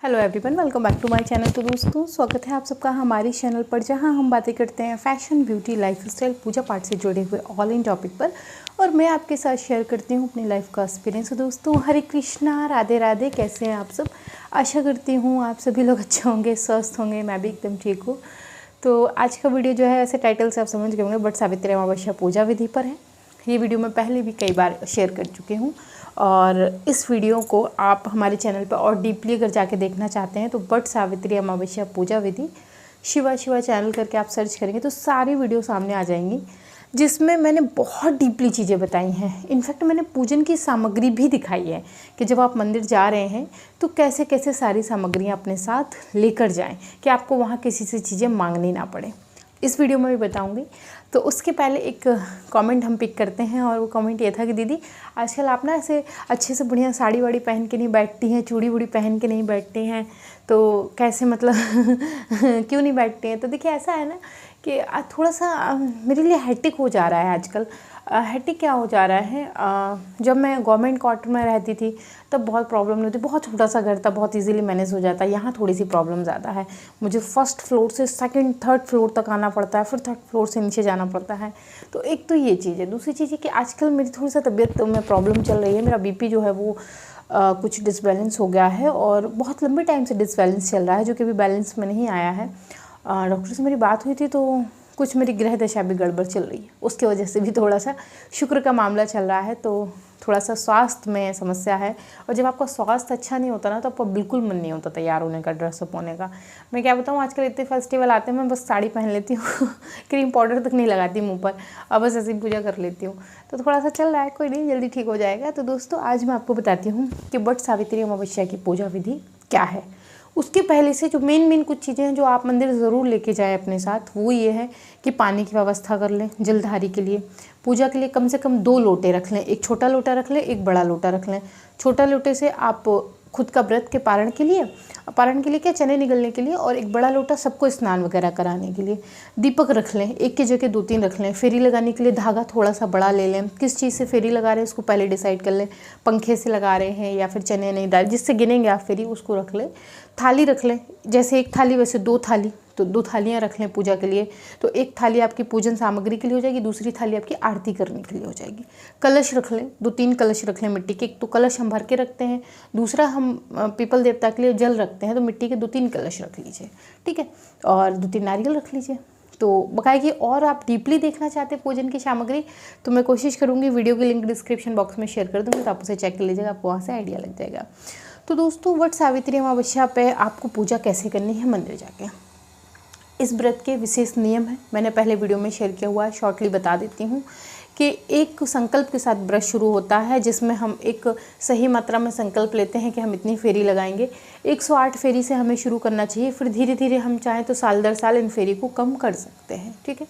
Hello everyone, welcome back to my channel. तो दोस्तों स्वागत है आप सबका हमारी चैनल पर, जहां हम बातें करते हैं फैशन, ब्यूटी, लाइफस्टाइल, पूजा पाठ से जुड़े हुए ऑल इन टॉपिक पर। और मैं आपके साथ शेयर करती हूं अपनी लाइफ का एक्सपीरियंस। तो दोस्तों हरे कृष्णा, राधे राधे। कैसे हैं आप सब? आशा करती हूँ आप सभी लोग अच्छे होंगे, स्वस्थ होंगे। मैं भी एकदम ठीक हूँ। तो आज का वीडियो जो है, ऐसे टाइटल से आप समझ गए होंगे, बट सावित्री अमावस्या पूजा विधि पर है। ये वीडियो मैं पहले भी कई बार शेयर कर चुकी हूँ, और इस वीडियो को आप हमारे चैनल पर और डीपली अगर जाके देखना चाहते हैं तो but Savitri Amavasya Puja Vidhi Shiva channel करके आप सर्च करेंगे तो सारी वीडियो सामने आ जाएंगी, जिसमें मैंने बहुत डीपली चीज़ें बताई हैं। इनफैक्ट मैंने पूजन की सामग्री भी दिखाई है कि जब आप मंदिर जा रहे हैं तो कैसे कैसे सारी सामग्रियाँ अपने साथ लेकर जाएं कि आपको वहाँ किसी से चीज़ें मांगनी ना पड़े। इस वीडियो में भी बताऊंगी। तो उसके पहले एक कमेंट हम पिक करते हैं, और वो कमेंट ये था कि दीदी आजकल आप ना ऐसे अच्छे से बढ़िया साड़ी वाड़ी पहन के नहीं बैठती हैं, चूड़ी वूड़ी पहन के नहीं बैठती हैं, तो कैसे मतलब क्यों नहीं बैठती हैं? तो देखिए ऐसा है ना कि थोड़ा सा मेरे लिए हेक्टिक हो जा रहा है आजकल। हेक्टिक क्या हो जा रहा है, जब मैं गवर्नमेंट क्वार्टर में रहती थी तब बहुत प्रॉब्लम नहीं होती, बहुत छोटा सा घर था, बहुत इजीली मैनेज हो जाता है। यहाँ थोड़ी सी प्रॉब्लम ज़्यादा है, मुझे फर्स्ट फ्लोर से सेकंड थर्ड फ्लोर तक आना पड़ता है, फिर थर्ड फ्लोर से नीचे जाना पड़ता है। तो एक तो ये चीज़ है। दूसरी चीज़ है कि आजकल मेरी थोड़ी सा तबीयत में प्रॉब्लम चल रही है। मेरा बीपी जो है वो कुछ डिसबैलेंस हो गया है, और बहुत लंबे टाइम से डिसबैलेंस चल रहा है, जो कि अभी बैलेंस में नहीं आया है। डॉक्टर से मेरी बात हुई थी तो कुछ मेरी ग्रह दशा भी गड़बड़ चल रही है, उसके वजह से भी थोड़ा सा शुक्र का मामला चल रहा है, तो थोड़ा सा स्वास्थ्य में समस्या है। और जब आपका स्वास्थ्य अच्छा नहीं होता ना तो आपका बिल्कुल मन नहीं होता तैयार होने का, ड्रेसअप होने का। मैं क्या बताऊँ, आजकल इतने फेस्टिवल आते हैं, मैं बस साड़ी पहन लेती हूँ क्रीम पाउडर तक नहीं लगाती मुँह पर, अब बस ऐसी पूजा कर लेती हूँ। तो थोड़ा सा चल रहा है, कोई नहीं, जल्दी ठीक हो जाएगा। तो दोस्तों आज मैं आपको बताती हूँ कि बट सावित्री अमावस्या की पूजा विधि क्या है। उसके पहले से जो मेन कुछ चीज़ें हैं जो आप मंदिर ज़रूर लेके जाएं अपने साथ, वो ये है कि पानी की व्यवस्था कर लें जलधारी के लिए। पूजा के लिए कम से कम 2 लोटे रख लें, एक छोटा लोटा रख लें, एक बड़ा लोटा रख लें। छोटा लोटे से आप खुद का व्रत के पारण के लिए क्या, चने निगलने के लिए, और एक बड़ा लोटा सबको स्नान वगैरह कराने के लिए। दीपक रख लें, एक की जगह 2-3 रख लें। फेरी लगाने के लिए धागा थोड़ा सा बड़ा ले लें। किस चीज़ से फेरी लगा रहे हैं उसको पहले डिसाइड कर लें, पंखे से लगा रहे हैं या फिर चने नहीं डाल, जिससे गिनेंगे आप फेरी उसको रख लें। थाली रख लें, जैसे एक थाली वैसे 2 थाली, तो 2 थालियाँ रख लें पूजा के लिए। तो एक थाली आपकी पूजन सामग्री के लिए हो जाएगी, दूसरी थाली आपकी आरती करने के लिए हो जाएगी। कलश रख लें, 2-3 कलश रख लें मिट्टी के। एक तो कलश हम भर के रखते हैं, दूसरा हम पीपल देवता के लिए जल रखते हैं, तो मिट्टी के 2-3 कलश रख लीजिए, ठीक है। और 2-3 नारियल रख लीजिए। तो बकायदे और आप डीपली देखना चाहते हैं पूजन की सामग्री, तो मैं कोशिश करूँगी वीडियो की लिंक डिस्क्रिप्शन बॉक्स में शेयर कर दूँगी, तो आप उसे चेक कर लीजिएगा, आपको वहाँ से आइडिया लग जाएगा। तो दोस्तों वट सावित्री अमावस्या पे आपको पूजा कैसे करनी है मंदिर जाके, इस व्रत के विशेष नियम हैं, मैंने पहले वीडियो में शेयर किया हुआ है, शॉर्टली बता देती हूँ कि एक संकल्प के साथ व्रत शुरू होता है, जिसमें हम एक सही मात्रा में संकल्प लेते हैं कि हम इतनी फेरी लगाएंगे। 108 फेरी से हमें शुरू करना चाहिए, फिर धीरे धीरे हम चाहें तो साल दर साल इन फेरी को कम कर सकते हैं, ठीक है।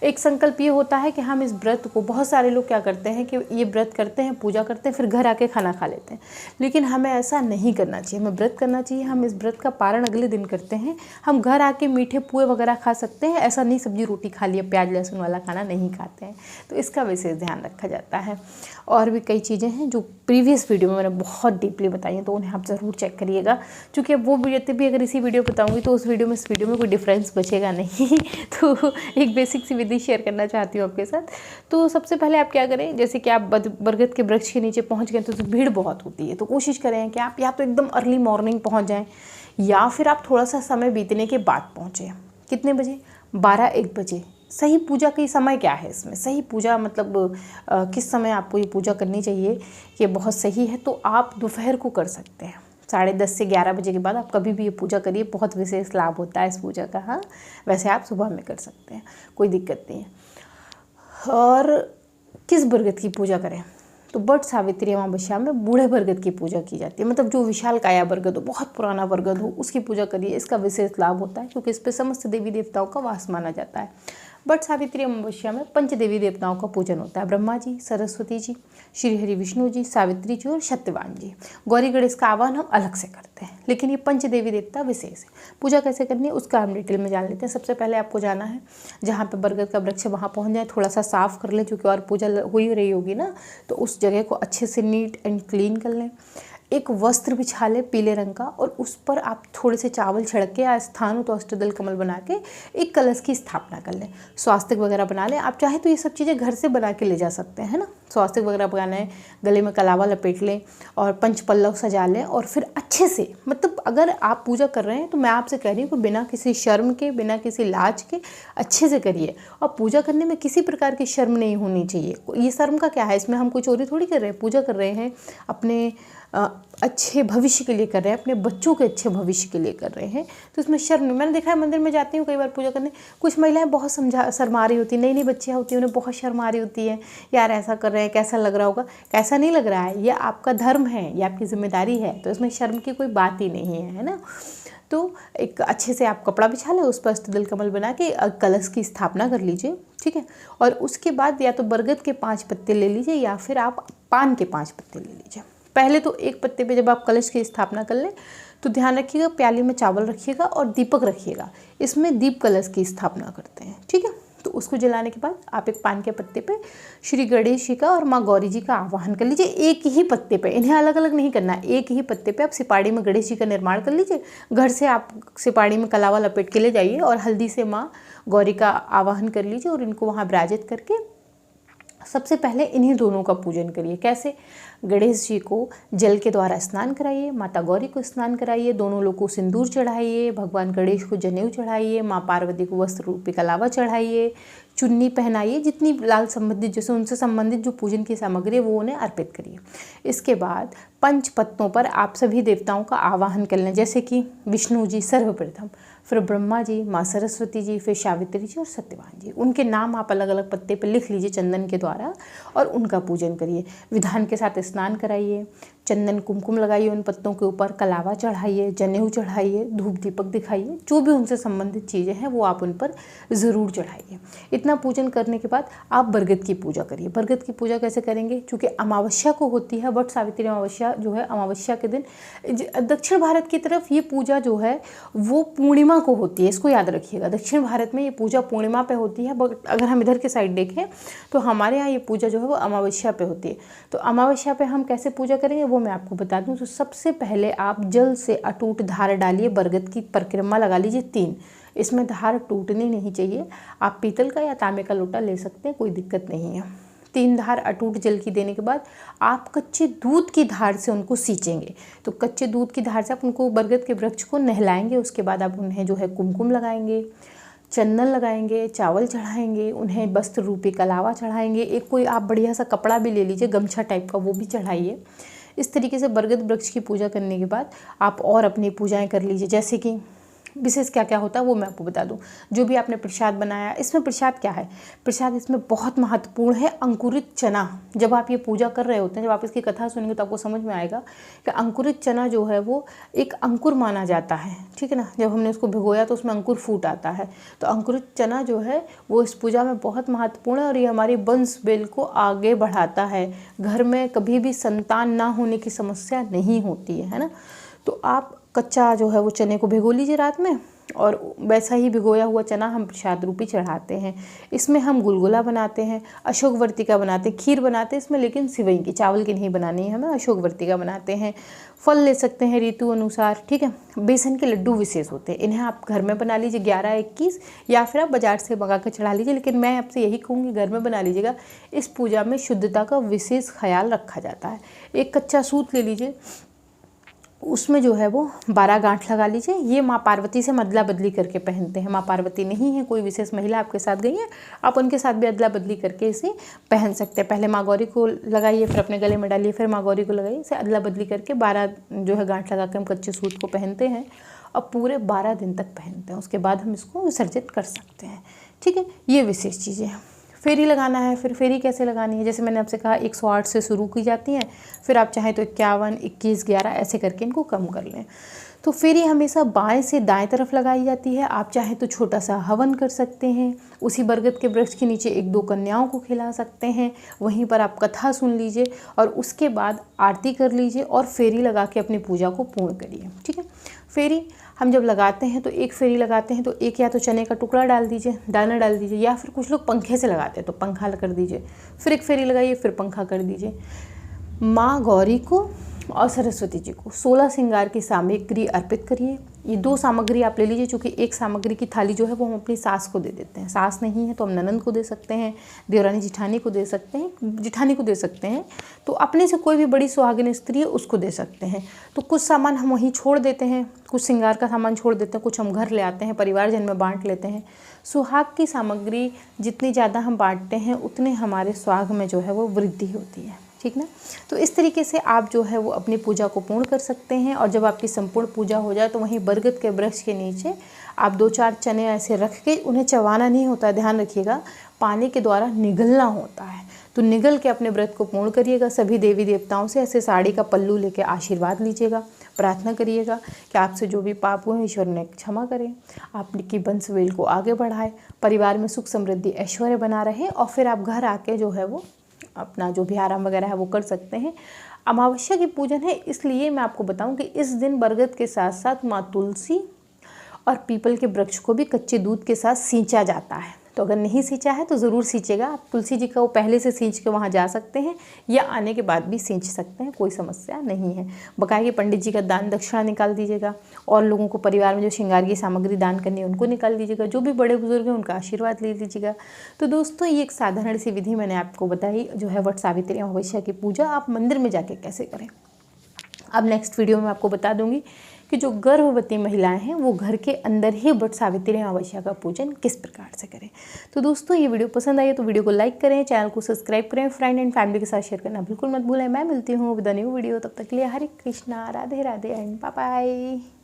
एक संकल्प ये होता है कि हम इस व्रत को, बहुत सारे लोग क्या करते हैं कि ये व्रत करते हैं, पूजा करते हैं, फिर घर आके खाना खा लेते हैं, लेकिन हमें ऐसा नहीं करना चाहिए। हमें व्रत करना चाहिए, हम इस व्रत का पारण अगले दिन करते हैं, हम घर आके मीठे पुए वगैरह खा सकते हैं, ऐसा नहीं सब्जी रोटी खा लिया, प्याज लहसुन वाला खाना नहीं खाते हैं, तो इसका विशेष ध्यान रखा जाता है। और भी कई चीज़ें हैं जो प्रीवियस वीडियो में मैंने बहुत डीपली बताई हैं, तो उन्हें आप ज़रूर चेक करिएगा, क्योंकि अब वो वीडियो भी अगर इसी वीडियो बताऊँगी तो उस वीडियो में इस वीडियो में कोई डिफरेंस बचेगा नहीं तो एक बेसिक सी विधि शेयर करना चाहती हूँ आपके साथ। तो सबसे पहले आप क्या करें, जैसे कि आप बरगद के वृक्ष के नीचे पहुँच गए तो भीड़ बहुत होती है, तो कोशिश करें कि आप या तो एकदम अर्ली मॉर्निंग पहुँच जाएँ, या फिर आप थोड़ा सा समय बीतने के बाद पहुँचें। कितने बजे? 12-1 बजे। सही पूजा का समय क्या है इसमें, सही पूजा मतलब किस समय आपको ये पूजा करनी चाहिए, ये बहुत सही है। तो आप दोपहर को कर सकते हैं, 10:30 से 11 बजे के बाद आप कभी भी ये पूजा करिए, बहुत विशेष लाभ होता है इस पूजा का। हाँ, वैसे आप सुबह में कर सकते हैं, कोई दिक्कत नहीं है। और किस बरगद की पूजा करें, तो बट सावित्री अमावस्या में बूढ़े बरगद की पूजा की जाती है, मतलब जो विशाल काया बरगद हो, बहुत पुराना बरगद हो, उसकी पूजा करिए। इसका विशेष लाभ होता है क्योंकि इस पर समस्त देवी देवताओं का वास माना जाता है। बट सावित्री अमावस्या में 5 देवी देवताओं का पूजन होता है, ब्रह्मा जी, सरस्वती जी, श्री हरि विष्णु जी, सावित्री जी और सत्यवान जी। गौरी गणेश का आह्वान हम अलग से करते हैं, लेकिन ये 5 देवी देवता विशेष है। पूजा कैसे करनी है उसका हम डिटेल में जान लेते हैं। सबसे पहले आपको जाना है जहाँ पे बरगद का वृक्ष, वहाँ पहुँच जाए, थोड़ा सा साफ़ कर लें, क्योंकि और पूजा हो ही रही होगी ना, तो उस जगह को अच्छे से नीट एंड क्लीन कर लें। एक वस्त्र बिछा लें पीले रंग का, और उस पर आप थोड़े से चावल छिड़क के या स्थान हो तो अष्टदल कमल बना के एक कलश की स्थापना कर लें। स्वास्तिक वगैरह बना लें। आप चाहे तो ये सब चीज़ें घर से बना के ले जा सकते हैं ना। स्वास्तिक वगैरह बनाना है, गले में कलावा लपेट लें और पंच पल्लव सजा लें, और फिर अच्छे से, मतलब अगर आप पूजा कर रहे हैं तो मैं आपसे कह रही हूँ कि बिना किसी शर्म के, बिना किसी लाज के अच्छे से करिए। और पूजा करने में किसी प्रकार की शर्म नहीं होनी चाहिए। ये शर्म का क्या है, इसमें हम कोई चोरी थोड़ी कर रहे हैं, पूजा कर रहे हैं अपने अच्छे भविष्य के लिए कर रहे हैं, अपने बच्चों के अच्छे भविष्य के लिए कर रहे हैं, तो इसमें शर्म नहीं। मैंने देखा है मंदिर में जाती हूँ कई बार पूजा करने, कुछ महिलाएं बहुत शर्मा रही होती हैं, नई नई बच्चियाँ होती हैं, उन्हें बहुत शर्मा रही होती है, यार ऐसा कर रहे हैं कैसा लग रहा होगा। कैसा नहीं लग रहा है, ये आपका धर्म है, ये आपकी जिम्मेदारी है, तो इसमें शर्म की कोई बात ही नहीं है ना। तो एक अच्छे से आप कपड़ा बिछा लें, उस पर अष्टदल कमल बना के कलश की स्थापना कर लीजिए, ठीक है। और उसके बाद या तो बरगद के 5 पत्ते ले लीजिए या फिर आप पान के 5 पत्ते ले लीजिए। पहले तो एक पत्ते पे जब आप कलश की स्थापना कर लें तो ध्यान रखिएगा प्याली में चावल रखिएगा और दीपक रखिएगा, इसमें दीप कलश की स्थापना करते हैं, ठीक है। तो उसको जलाने के बाद आप एक पान के पत्ते पे श्री गणेश जी का और माँ गौरी जी का आवाहन कर लीजिए। एक ही पत्ते पे, इन्हें अलग अलग नहीं करना है, एक ही पत्ते पे आप सिपाड़ी में गणेश जी का निर्माण कर लीजिए। घर से आप सिपाड़ी में कलावा लपेट के ले जाइए और हल्दी से माँ गौरी का आवाहन कर लीजिए और इनको वहाँ विराजित करके सबसे पहले इन्हीं दोनों का पूजन करिए। कैसे? गणेश जी को जल के द्वारा स्नान कराइए, माता गौरी को स्नान कराइए, दोनों लोग को सिंदूर चढ़ाइए, भगवान गणेश को जनेऊ चढ़ाइए, माँ पार्वती को वस्त्र रूपी कलावा चढ़ाइए, चुन्नी पहनाइए, जितनी लाल संबंधित जैसे उनसे संबंधित जो पूजन की सामग्री है वो उन्हें अर्पित करिए। इसके बाद 5 पत्तों पर आप सभी देवताओं का आवाहन कर लें, जैसे कि विष्णु जी सर्वप्रथम, फिर ब्रह्मा जी, माँ सरस्वती जी, फिर सावित्री जी और सत्यवान जी। उनके नाम आप अलग अलग पत्ते पर लिख लीजिए चंदन के द्वारा और उनका पूजन करिए। विधान के साथ स्नान कराइए, चंदन कुमकुम लगाइए उन पत्तों के ऊपर, कलावा चढ़ाइए, जनेऊ चढ़ाइए, धूप दीपक दिखाइए, जो भी उनसे संबंधित चीज़ें हैं वो आप उन पर ज़रूर चढ़ाइए। इतना पूजन करने के बाद आप बरगद की पूजा करिए। बरगद की पूजा कैसे करेंगे? चूँकि अमावस्या को होती है, वट सावित्री अमावस्या जो है, अमावस्या के दिन दक्षिण भारत की तरफ ये पूजा जो है वो पूर्णिमा को होती है, इसको याद रखिएगा। दक्षिण भारत में ये पूजा पूर्णिमा पे होती है, बट अगर हम इधर के साइड देखें तो हमारे यहाँ ये पूजा जो है वो अमावस्या पे होती है। तो अमावस्या पे हम कैसे पूजा करेंगे वो मैं आपको बता दूं। तो सबसे पहले आप जल से अटूट धार डालिए, बरगद की परिक्रमा लगा लीजिए 3। इसमें धार टूटनी नहीं चाहिए। आप पीतल का या तांबे का लोटा ले सकते हैं, कोई दिक्कत नहीं है। 3 धार अटूट जल की देने के बाद आप कच्चे दूध की धार से उनको सींचेंगे। तो कच्चे दूध की धार से आप उनको बरगद के वृक्ष को नहलाएंगे। उसके बाद आप उन्हें जो है कुमकुम लगाएंगे, चंदन लगाएंगे, चावल चढ़ाएंगे, उन्हें वस्त्र रूपी कलावा चढ़ाएंगे। एक कोई आप बढ़िया सा कपड़ा भी ले लीजिए, गमछा टाइप का, वो भी चढ़ाइए। इस तरीके से बरगद वृक्ष की पूजा करने के बाद आप और अपनी पूजाएं कर लीजिए। जैसे कि विशेष क्या क्या होता है वो मैं आपको बता दूं। जो भी आपने प्रसाद बनाया, इसमें प्रसाद क्या है? प्रसाद इसमें बहुत महत्वपूर्ण है, अंकुरित चना। जब आप ये पूजा कर रहे होते हैं, जब आप इसकी कथा सुनेंगे तो आपको समझ में आएगा कि अंकुरित चना जो है वो एक अंकुर माना जाता है, ठीक है ना। जब हमने उसको भिगोया तो उसमें अंकुर फूट आता है। तो अंकुरित चना जो है वो इस पूजा में बहुत महत्वपूर्ण है और ये हमारी वंश बेल को आगे बढ़ाता है। घर में कभी भी संतान ना होने की समस्या नहीं होती है ना। तो आप कच्चा जो है वो चने को भिगो लीजिए रात में, और वैसा ही भिगोया हुआ चना हम प्रसाद रूपी चढ़ाते हैं। इसमें हम गुलगुला बनाते हैं, अशोक वर्तिका बनाते हैं, खीर बनाते हैं इसमें, लेकिन सिवई की, चावल की नहीं बनानी है हमें, अशोक वर्तिका बनाते हैं। फल ले सकते हैं ऋतु अनुसार, ठीक है। बेसन के लड्डू विशेष होते हैं, इन्हें आप घर में बना लीजिए 11-21, या फिर आप बाजार से मंगा कर चढ़ा लीजिए, लेकिन मैं आपसे यही कहूँगी घर में बना लीजिएगा। इस पूजा में शुद्धता का विशेष ख्याल रखा जाता है। एक कच्चा सूत ले लीजिए, उसमें जो है वो 12 गांठ लगा लीजिए। ये माँ पार्वती से अदला बदली करके पहनते हैं। माँ पार्वती नहीं है, कोई विशेष महिला आपके साथ गई है, आप उनके साथ भी अदला बदली करके इसे पहन सकते हैं। पहले माँ गौरी को लगाइए, फिर अपने गले में डालिए, फिर माँ गौरी को लगाइए। इसे अदला बदली करके 12 जो है गांठ लगा के हम कच्चे सूत को पहनते हैं और पूरे 12 दिन तक पहनते हैं। उसके बाद हम इसको विसर्जित कर सकते हैं, ठीक है। ये विशेष चीज़ें हैं। फेरी लगाना है, फिर फेरी कैसे लगानी है? जैसे मैंने आपसे कहा 108 से शुरू की जाती हैं, फिर आप चाहें तो 51, 21, 11 ऐसे करके इनको कम कर लें। तो फेरी हमेशा बाएं से दाएं तरफ लगाई जाती है। आप चाहें तो छोटा सा हवन कर सकते हैं, उसी बरगद के वृक्ष के नीचे 1-2 कन्याओं को खिला सकते हैं, वहीं पर आप कथा सुन लीजिए और उसके बाद आरती कर लीजिए और फेरी लगा के अपनी पूजा को पूर्ण करिए, ठीक है। फेरी हम जब लगाते हैं तो एक फेरी लगाते हैं तो एक या तो चने का टुकड़ा डाल दीजिए, दाना डाल दीजिए, या फिर कुछ लोग पंखे से लगाते हैं तो पंखा कर दीजिए, फिर एक फेरी लगाइए, फिर पंखा कर दीजिए। माँ गौरी को और सरस्वती जी को 16 श्रृंगार की सामग्री अर्पित करिए। ये 2 सामग्री आप ले लीजिए, चूँकि एक सामग्री की थाली जो है वो हम अपनी सास को दे देते हैं। सास नहीं है तो हम ननंद को दे सकते हैं, देवरानी जिठानी को दे सकते हैं, जिठानी को दे सकते हैं। तो अपने से कोई भी बड़ी सुहागिन स्त्री है उसको दे सकते हैं। तो कुछ सामान हम वहीं छोड़ देते हैं, कुछ श्रृंगार का सामान छोड़ देते हैं, कुछ हम घर ले आते हैं, परिवारजन में बांट लेते हैं। सुहाग की सामग्री जितनी ज़्यादा हम बांटते हैं उतने हमारे सुहाग में जो है वो वृद्धि होती है, ठीक ना। तो इस तरीके से आप जो है वो अपनी पूजा को पूर्ण कर सकते हैं। और जब आपकी संपूर्ण पूजा हो जाए तो वहीं बरगद के वृक्ष के नीचे आप 2-4 चने ऐसे रख के, उन्हें चबाना नहीं होता है, ध्यान रखिएगा, पानी के द्वारा निगलना होता है। तो निगल के अपने व्रत को पूर्ण करिएगा। सभी देवी देवताओं से ऐसे साड़ी का पल्लू लेके आशीर्वाद लीजिएगा, प्रार्थना करिएगा कि आपसे जो भी पाप हुए ईश्वर ने क्षमा करें, आपकी वंशवेल को आगे बढ़ाए, परिवार में सुख समृद्धि ऐश्वर्य बना रहे। और फिर आप घर आके जो है वो अपना जो भी आराम वगैरह है वो कर सकते हैं। अमावस्या की पूजन है, इसलिए मैं आपको बताऊं कि इस दिन बरगद के साथ साथ माँ तुलसी और पीपल के वृक्ष को भी कच्चे दूध के साथ सींचा जाता है। तो अगर नहीं सींचा है तो ज़रूर सींचेगा। आप तुलसी जी का वो पहले से सींच के वहाँ जा सकते हैं या आने के बाद भी सींच सकते हैं, कोई समस्या नहीं है। बकाया पंडित जी का दान दक्षिणा निकाल दीजिएगा और लोगों को परिवार में जो श्रृंगार की सामग्री दान करनी है उनको निकाल दीजिएगा। जो भी बड़े बुजुर्ग हैं उनका आशीर्वाद ले लीजिएगा। तो दोस्तों ये एक साधारण सी विधि मैंने आपको बताई जो है वट सावित्री अमावस्या की पूजा आप मंदिर में जाके कैसे करें। अब नेक्स्ट वीडियो में आपको बता दूंगी कि जो गर्भवती महिलाएं हैं वो घर के अंदर ही वट सावित्री अमावस्या का पूजन किस प्रकार से करें। तो दोस्तों ये वीडियो पसंद आई तो वीडियो को लाइक करें, चैनल को सब्सक्राइब करें, फ्रेंड एंड फैमिली के साथ शेयर करना बिल्कुल मत भूलें। मैं मिलती हूँ विद अ न्यू वीडियो, तब तक के लिए Hare Krishna, Radhe Radhe and bye bye.